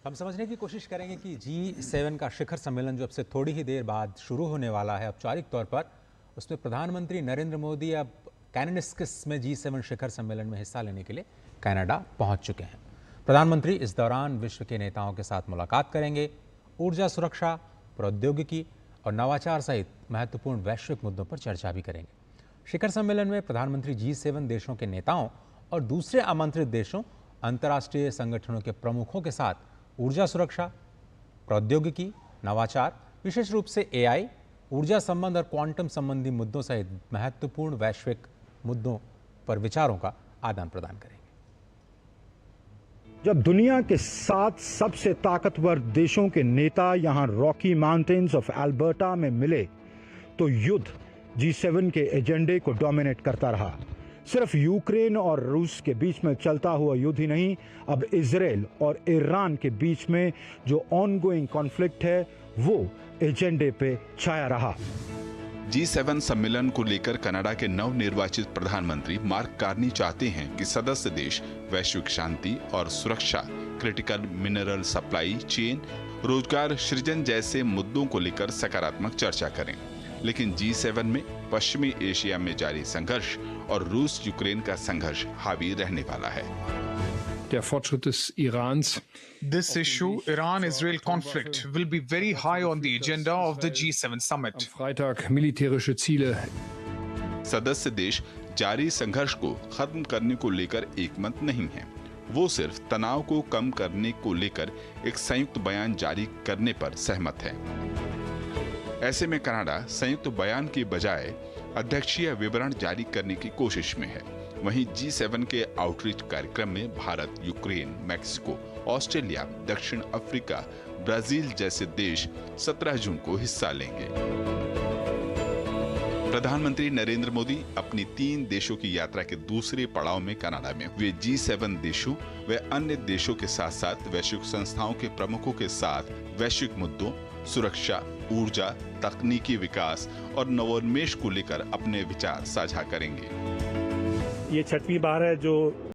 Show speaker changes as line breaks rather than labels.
हम समझने की कोशिश करेंगे कि G7 का शिखर सम्मेलन जो अब से थोड़ी ही देर बाद शुरू होने वाला है औपचारिक तौर पर, उसमें प्रधानमंत्री नरेंद्र मोदी अब कैनानिस्किस में G7 शिखर सम्मेलन में हिस्सा लेने के लिए कनाडा पहुंच चुके हैं। प्रधानमंत्री इस दौरान विश्व के नेताओं के साथ मुलाकात करेंगे, ऊर्जा सुरक्षा, प्रौद्योगिकी और नवाचार सहित महत्वपूर्ण वैश्विक मुद्दों पर चर्चा भी करेंगे। शिखर सम्मेलन में प्रधानमंत्री G7 देशों के नेताओं और दूसरे आमंत्रित देशों, अंतर्राष्ट्रीय संगठनों के प्रमुखों के साथ ऊर्जा सुरक्षा, प्रौद्योगिकी, नवाचार, विशेष रूप से AI, ऊर्जा संबंध और क्वांटम संबंधी मुद्दों सहित महत्वपूर्ण वैश्विक मुद्दों पर विचारों का आदान प्रदान करेंगे।
जब दुनिया के 7 सबसे ताकतवर देशों के नेता यहां रॉकी माउंटेन्स ऑफ अल्बर्टा में मिले, तो युद्ध G7 के एजेंडे को डोमिनेट करता रहा। सिर्फ यूक्रेन और रूस के बीच में चलता हुआ युद्ध ही नहीं, अब इजराइल और ईरान के बीच में जो ऑनगोइंग कॉन्फ्लिक्ट है, वो एजेंडे पे छाया रहा।
G7 सम्मेलन को लेकर कनाडा के नवनिर्वाचित प्रधानमंत्री मार्क कार्नी चाहते हैं कि सदस्य देश वैश्विक शांति और सुरक्षा, क्रिटिकल मिनरल सप्लाई चेन, रोजगार सृजन जैसे मुद्दों को लेकर सकारात्मक चर्चा करें। लेकिन G7 में पश्चिमी एशिया में जारी संघर्ष और रूस यूक्रेन का संघर्ष हावी रहने वाला है।
Der Fortschritt des Irans.
This issue, Iran-Israel conflict, will be very high on the agenda of the G7 summit.
Am Freitag militärische Ziele.
सदस्य देश जारी संघर्ष को खत्म करने को लेकर एकमत नहीं है। वो सिर्फ तनाव को कम करने को लेकर एक संयुक्त बयान जारी करने पर सहमत है। ऐसे में कनाडा संयुक्त बयान के बजाय अध्यक्षीय विवरण जारी करने की कोशिश में है। वहीं G7 के आउटरीच कार्यक्रम में भारत, यूक्रेन, मैक्सिको, ऑस्ट्रेलिया, दक्षिण अफ्रीका, ब्राजील जैसे देश 17 जून को हिस्सा लेंगे। प्रधानमंत्री नरेंद्र मोदी अपनी 3 देशों की यात्रा के दूसरे पड़ाव में कनाडा में। वे G7 देशों व अन्य देशों के साथ साथ वैश्विक संस्थाओं के प्रमुखों के साथ वैश्विक मुद्दों, सुरक्षा, ऊर्जा, तकनीकी विकास और नवोन्मेष को लेकर अपने विचार साझा करेंगे।
ये 6वीं बार है जो